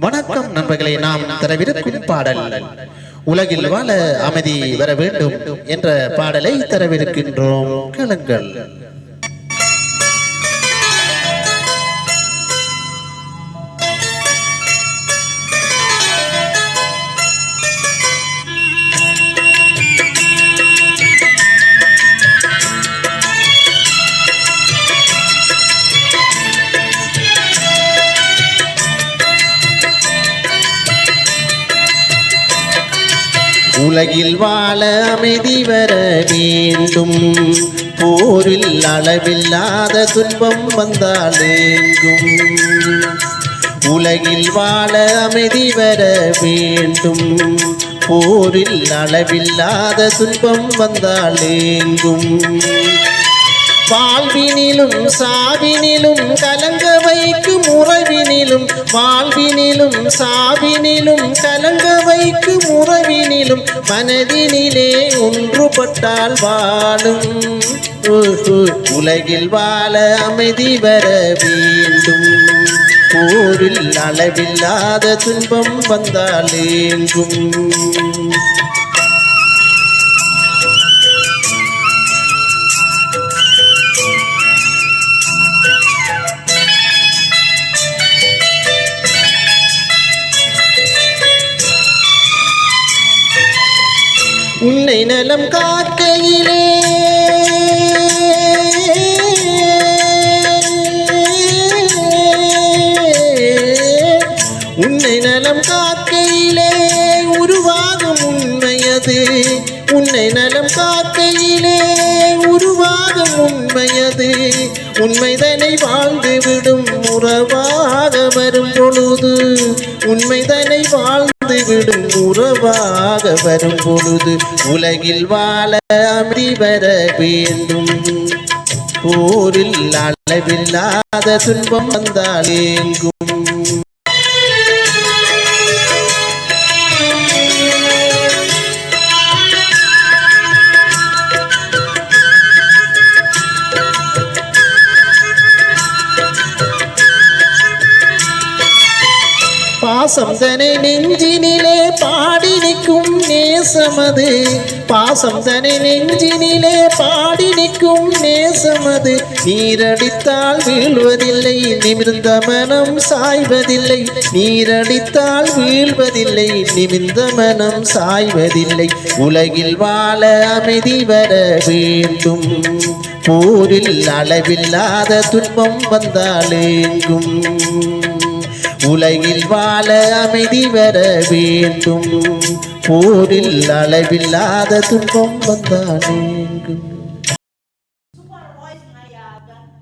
வணக்கம் நண்பர்களே, நாம் தரவிருக்கும் பாடல் உலகில் வாழ அமைதி வர வேண்டும் என்ற பாடலை தரவிருக்கின்றோம். கேளுங்கள். உலகில் வாழ அமைதி வர வேண்டும், போரில் அளவில்லாத துன்பம் வந்தாலேங்கும். உலகில் வாழ அமைதி வர வேண்டும், போரில் அளவில்லாத துன்பம் வந்தாலேங்கும். வாழ்வினிலும் சாவினிலும் கலங்க வைக்கும் உறவினிலும், வாழ்வினிலும் சாவினிலும் கலங்க வைக்கும் உறவினிலும், மனதினிலே ஒன்றுபட்டால் வாழும். உலகில் வாழ அமைதி வர வேண்டும், போரில் அளவில்லாத துன்பம் வந்தாலேங்கும். உன்னை நலம் காக்கையிலே உன்னை நலம் காக்கையிலே உருவாகும் உண்மையது. உன்னை நலம் காக்கையிலே உருவாகும் உண்மையது. உண்மைதனை வாழ்ந்துவிடும் உறவாக வரும் பொழுது, உண்மைதனை வாழ்ந்துவிடும் உறவாக வரும் பொழுது, உலகில் வாழ அமைதி வர வேண்டும், போரில் அளவில்லாத துன்பம் வந்தாலேங்கும். பாசம் தனை நெஞ்சினிலே பாடி நிற்கும் நேசமது. பாசம் தனை நெஞ்சினிலே பாடி நிற்கும் நேசமது. நீரடித்தால் வீழ்வதில்லை, நிமிர்ந்த மனம் சாய்வதில்லை. நீரடித்தால் வீழ்வதில்லை, நிமிர்ந்த மனம் சாய்வதில்லை. உலகில் வாழ அமைதி வர வேண்டும், போரில் அளவில்லாத துன்பம் வந்தாலேங்கும். உலகில் வாழ அமைதி வர வேண்டும், போரில் அளவில்லாத துன்பம் வந்தாலேங்கும்.